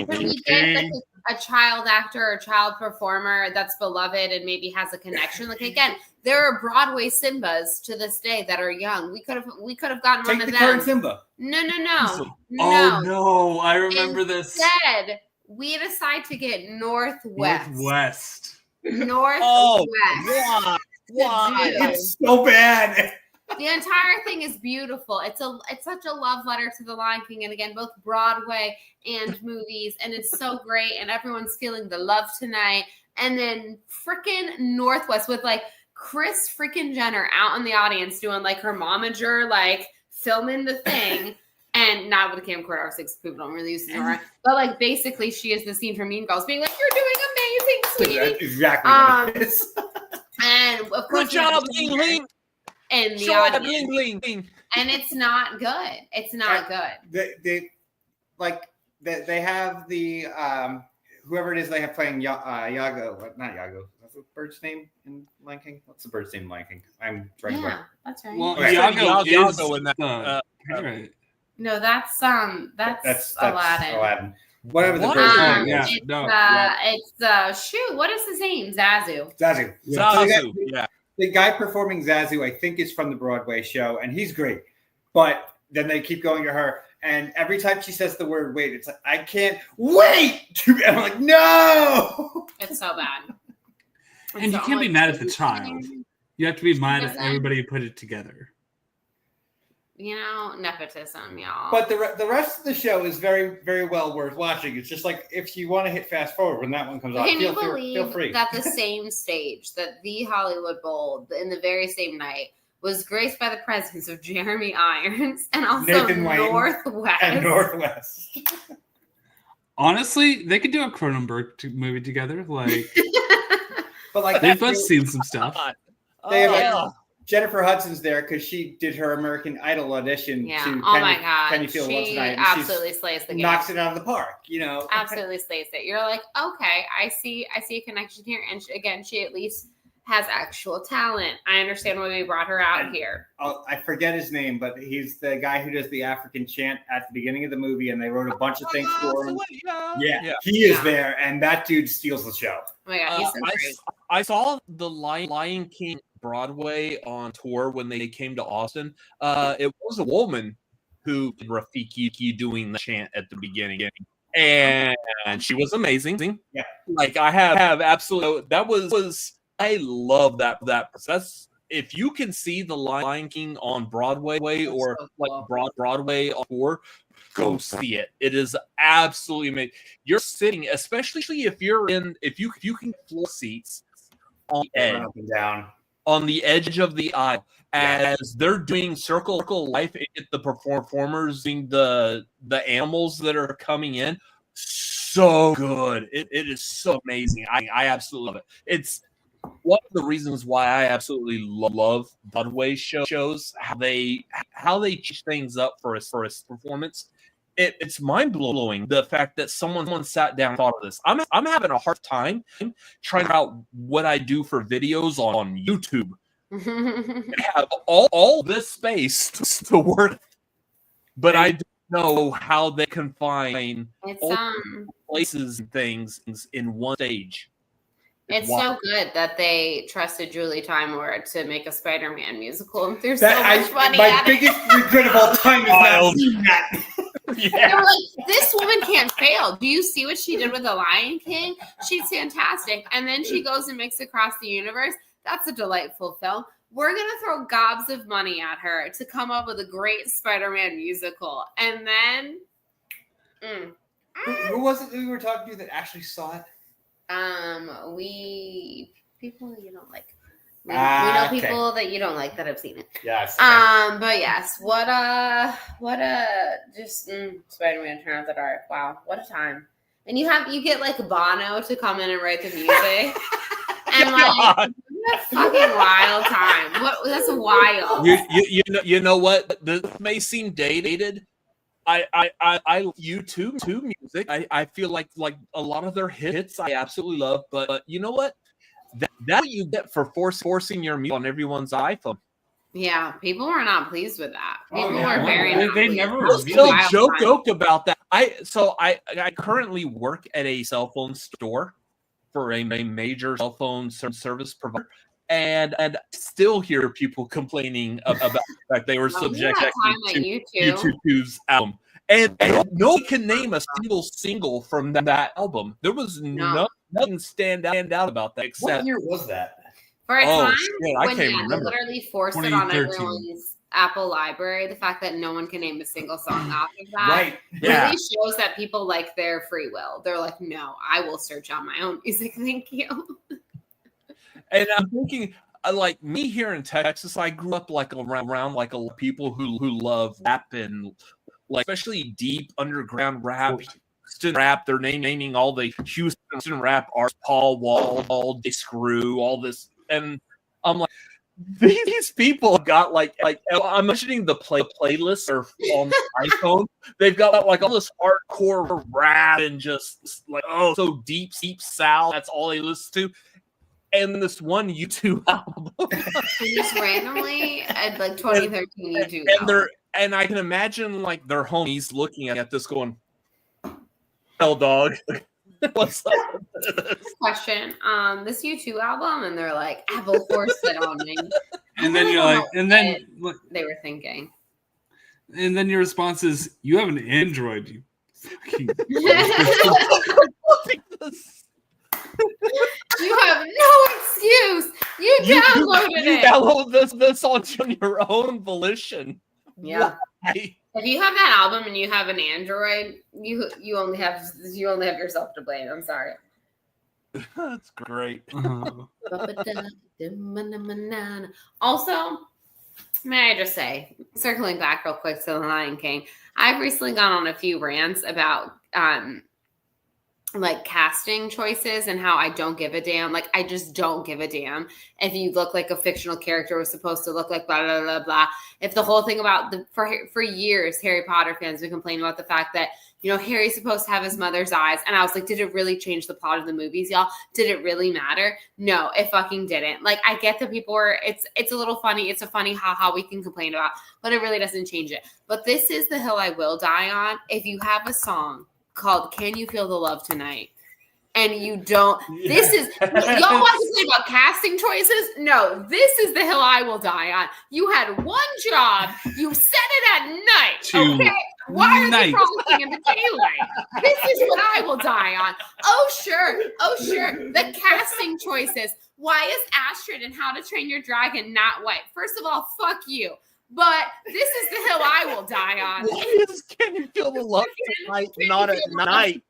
we get like a child actor or a child performer that's beloved and maybe has a connection? Like again, there are Broadway Simbas to this day that are young. We could have gotten Take one of the them. current Simba. No. Oh no, I remember this. Instead, we decide to get Northwest. Northwest. Oh, To why? do. It's so bad. The entire thing is beautiful. It's such a love letter to the Lion King, and again, both Broadway and movies, and it's so great, and everyone's feeling the love tonight. And then freaking Northwest with like Chris freaking Jenner out in the audience doing like her momager, like filming the thing. And not with a camcorder, obviously, because people don't really use the camera. But like, basically, she is the scene from Mean Girls, being like, "You're doing amazing, sweetie." That's exactly what it is. And of course, Good job, we have Ling Ling. in the Show up, audience, Ling Ling. and it's not good. It's not good. They have the whoever it is they have playing Yago, not Yago. What's the bird's name in Lion King? What's the bird's name in Lion King? I'm trying to Yeah, that's right. Well, Okay. Iago is Iago in that, the parrot. No, that's that's Aladdin. Aladdin. Whatever the What? bird's name Yeah. is. It's, No, yeah. it's shoot. What is his name? Zazu. Zazu. Yeah. So Zazu. Yeah. the guy performing Zazu, I think, is from the Broadway show, and he's great. But then they keep going to her, and every time she says the word "wait," it's like, I can't wait. And I'm like, no. It's so bad. And you So can't be much- mad at the child. You have to be mad at Doesn't- everybody who put it together. nepotism, y'all. But the rest of the show is very, very well worth watching. It's just like if you want to hit fast forward when that one comes on, Can you feel believe free. that the same stage, that the Hollywood Bowl, in the very same night, was graced by the presence of Jeremy Irons and also Nathan Lane Northwest. And Northwest. Honestly, they could do a Cronenberg movie together. Like, But like they've both seen some stuff. They have Jennifer Hudson's there because she did her American Idol audition. Yeah. To my God. Can You Feel Love She Tonight? And absolutely slays the game. knocks it out of the park. Absolutely slays it. You're like, okay, I see a connection here. And she at least has actual talent. I understand why we brought her out here. I forget his name, but he's the guy who does the African chant at the beginning of the movie, and they wrote a bunch of things for him. Yeah, he is there, and that dude steals the show. Oh my God, he's so great. I saw the Lion King Broadway on tour when they came to Austin. It was a woman who did Rafiki doing the chant at the beginning, and she was amazing. Yeah, like I have absolutely. That was I love that. That's if you can see the Lion King on Broadway or so like cool. Broadway on tour, go see it. It is absolutely amazing. You're sitting, especially if you can floor seats on the edge, up and down. On the edge of the aisle as they're doing circle life. The performers being the animals that are coming in. So good. It is so amazing. I absolutely love it. It's one of the reasons why I absolutely love Broadway shows, how they change things up for a performance. It's mind blowing the fact that someone sat down and thought of this. I'm having a hard time trying out what I do for videos on YouTube. Have all this space to work, but I don't know how they confine places and things in one stage. It's so good that they trusted Julie Taymor to make a Spider-Man musical and threw so much money my at biggest it. regret of all time is not seeing that. They're like, this woman can't fail. Do you see what she did with The Lion King? She's fantastic. And then she goes and makes Across the Universe. That's a delightful film. We're going to throw gobs of money at her to come up with a great Spider-Man musical. And then... Who was it that we were talking to that actually saw it? People you don't like. We know people that you don't like that have seen it. Yes. But yes, what a Spider-Man Turn Off the Dark. Wow, what a time! And you get like Bono to come in and write the music, and like what a fucking wild time. That's wild. You know what? This may seem dated. I YouTube music. I feel like a lot of their hits I absolutely love, but you know what? That you get for forcing your music on everyone's iPhone. Yeah, people were not pleased with that. People yeah. were very. They never We'll really still joke about that. I currently work at a cell phone store for a major cell phone service provider. And still hear people complaining about the fact they were subjected to YouTube's album. And no one can name a single from that album. There was nothing stand out about that except. What year was that? For a time I when can't remember. They literally forced it on everyone's Apple library, the fact that no one can name a single song off of that really shows that people like their free will. They're like, no, I will search on my own music. Thank you. And I'm thinking, like me here in Texas, I grew up like around like a lot of people who love rap and like especially deep underground rap. They're naming all the Houston rap artists, Paul Wall, J. Screw, all this, and I'm like, these people got like I'm mentioning the playlists are on the iPhone. They've got like all this hardcore rap and just like so deep South. That's all they listen to. And this one YouTube album, just randomly at like 2013 YouTube, and I can imagine like their homies looking at this, going, "Hell, dog, what's up?" Question: this YouTube album, and they're like, "Apple forced it on me," and then you're like, and then they were thinking, and then your response is, "You have an Android, you fucking." You have no excuse. You downloaded it. You download this on your own volition. Yeah. Why? If you have that album and you have an Android, you only have yourself to blame. I'm sorry. That's great. Also, may I just say, circling back real quick to The Lion King, I've recently gone on a few rants about like casting choices and how I don't give a damn. Like, I just don't give a damn if you look like a fictional character was supposed to look like blah blah blah blah. If the whole thing about for years, Harry Potter fans would complain about the fact that, you know, Harry's supposed to have his mother's eyes, and I was like, did it really change the plot of the movies, y'all? Did it really matter? No, it fucking didn't. Like, I get that people are. It's a little funny. It's a funny how we can complain about, but it really doesn't change it. But this is the hill I will die on. If you have a song called "Can You Feel the Love Tonight," and you don't, this is, y'all want to say about casting choices? No, this is the hill I will die on. You had one job. You said it at night. Okay? Why are they frolicking in the daylight? This is what I will die on. Oh, sure. The casting choices. Why is Astrid in How to Train Your Dragon not white? First of all, fuck you. But this is the hill I will die on. Can you feel the love tonight, not at night?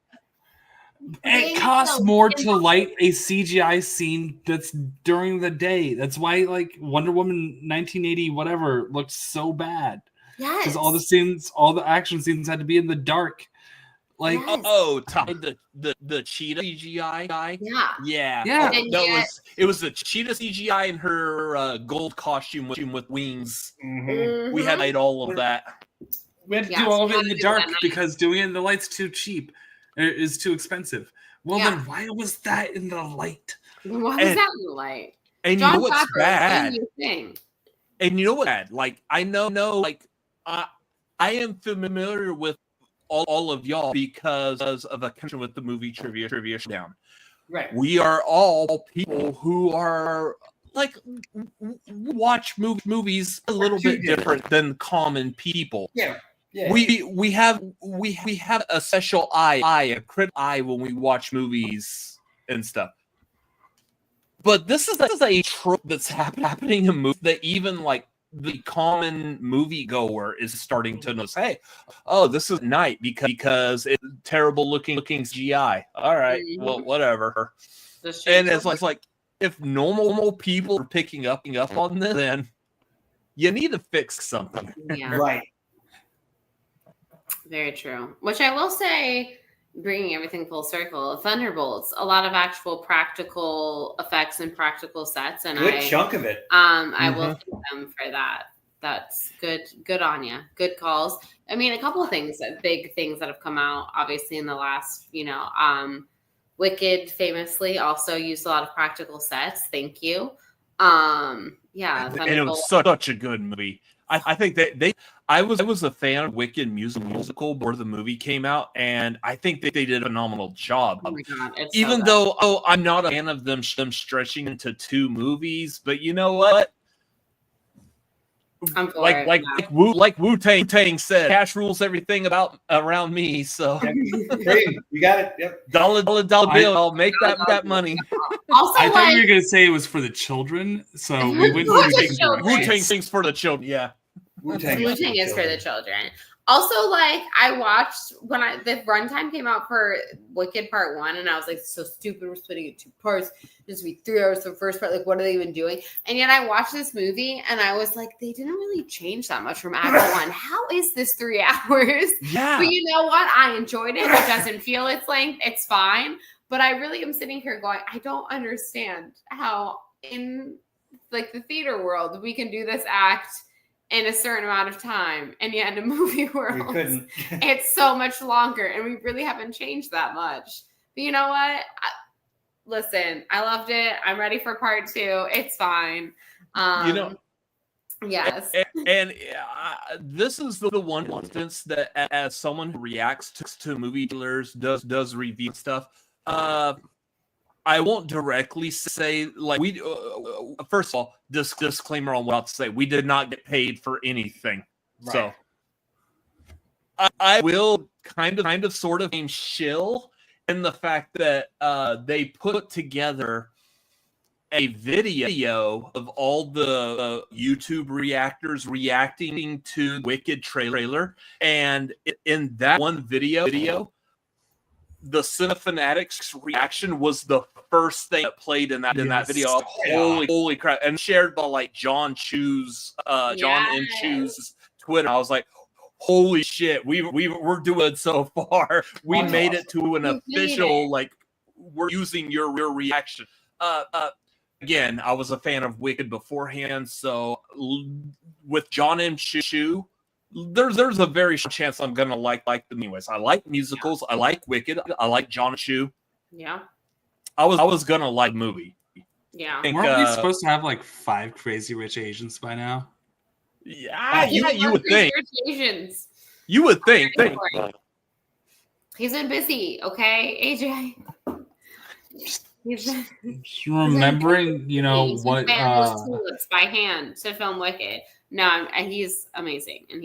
It costs more to light a CGI scene that's during the day. That's why, like, Wonder Woman 1980 whatever looked so bad. Yes. Because all the scenes, all the action scenes had to be in the dark. Like, oh, the cheetah CGI guy. Yeah. It was the cheetah CGI in her gold costume with wings. Mm-hmm. We had all of that. We had to do all of it in the dark because doing it in the light's too cheap. It is too expensive. Well, then why was that in the light? Why was that in the light? And John you know what's Favreau, bad? And you know what's bad? Like, I know, like, I am familiar with all of y'all because of a connection with the movie trivia down. Right. We are all people who are like watch movies a little bit different than common people. Yeah. Yeah. We have a special a critical eye when we watch movies and stuff. But this is a trope that's happening in movies that even like the common moviegoer is starting to notice. Hey, this is night because it's terrible looking CGI. All right, well, whatever. And it's like if normal people are picking up on this, then you need to fix something. Yeah. Right. Very true. Which I will say, bringing everything full circle, Thunderbolts, a lot of actual practical effects and practical sets, and good chunk of it. I will thank them for that. That's good. Good on you. Good calls. I mean, a couple of things, big things that have come out, obviously in the last, Wicked famously also used a lot of practical sets. Thank you. And it was such a good movie. I think that I was a fan of Wicked musical before the movie came out, and I think that they did a phenomenal job. Oh my God, even though I'm not a fan of them stretching into 2 movies, but you know what? I'm for like Wu-Tang said, cash rules everything around me. So you got it. Yep. Dollar bill. I'll make that money. Also, I thought you were gonna say it was for the children, so we went Wu-Tang things for the children. Yeah. Wu-Tang is for the children. Also, like, I watched when the runtime came out for Wicked Part 1, and I was like, so stupid, we're splitting it 2 parts. This will be 3 hours for the first part. Like, what are they even doing? And yet I watched this movie, and I was like, they didn't really change that much from Act 1. How is this 3 hours? Yeah. But you know what? I enjoyed it. It doesn't feel its length. It's fine. But I really am sitting here going, I don't understand how in, like, the theater world we can do this act in a certain amount of time, and yet in a movie world, it's so much longer, and we really haven't changed that much. But you know what? Listen, I loved it. I'm ready for part 2. It's fine. Yes. And this is the one instance that, as someone who reacts to movie trailers, does review stuff. I won't directly say, like, we first of all, disclaimer on what I'll say. We did not get paid for anything. Right. So I will kind of sort of shill in the fact that they put together a video of all the YouTube reactors reacting to Wicked trailer, and in that one video, the Cinefanatics reaction was the first thing that played in that video. Holy crap! And shared by like John M. Chu's Twitter. I was like, holy shit, we're doing so far. We made it to an official, like, we're using your reaction. Again, I was a fan of Wicked beforehand, so with John M. Chu, there's a very short chance I'm gonna like them anyways. I like musicals, I like Wicked, I like John Chu. Yeah. I was gonna like the movie. Yeah. Weren't we supposed to have like 5 Crazy Rich Asians by now? Yeah, you would think. Asians. You would think. He's been busy, okay, AJ. He's Remembering, you know what? Tulips by hand to film Wicked. No, and he's amazing, and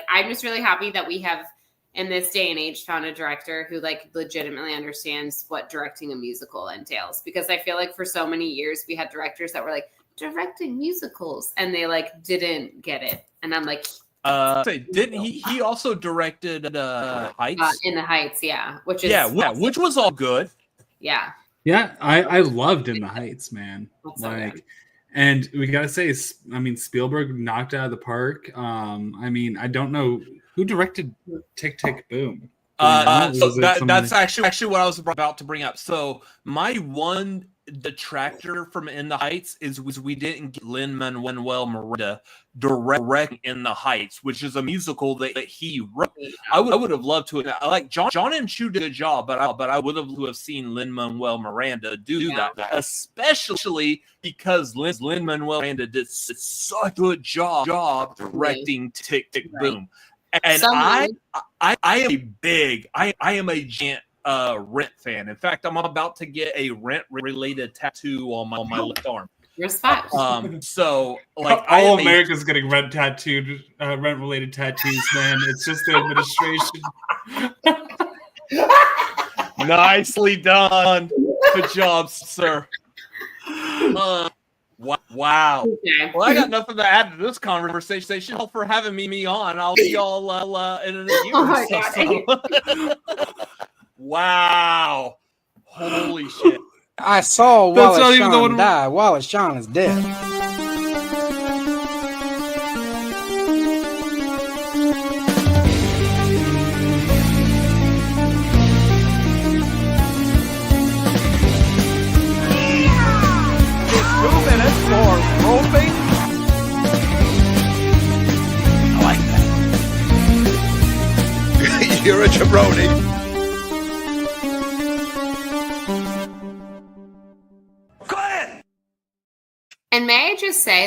I'm just really happy that we have in this day and age found a director who like legitimately understands what directing a musical entails. Because I feel like for so many years we had directors that were like directing musicals, and they like didn't get it, and I'm like. Didn't he also directed Heights? In the Heights, yeah. Which was all good. Yeah. Yeah, I loved In the Heights, man. So good. And we gotta say, I mean, Spielberg knocked it out of the park. I mean, I don't know who directed Tick Tick Boom. That's actually what I was about to bring up. So my one detractor from In the Heights was we didn't get Lin-Manuel Miranda direct In the Heights, which is a musical that he wrote. I would have loved to. I like John M. Chu did a good job, but I would have loved to have seen Lin-Manuel Miranda do that, especially because Lin-Manuel Miranda did such a good job directing Tick Tick Boom. And I am a giant Rent fan. In fact, I'm about to get a Rent related tattoo on my left arm. Respect. So like all America's getting Rent related tattoos, man. It's just the administration. Nicely done. Good job, sir. Wow. Okay. Well, I got nothing to add to this conversation. Thank you all for having me on. I'll see y'all in a year. Oh my God. Wow. Holy shit. I saw That's not Wallace even the Shawn one- die. Wallace Shawn is dead. It's 2 minutes for roping. I like that. You're a jabroni. And may I just say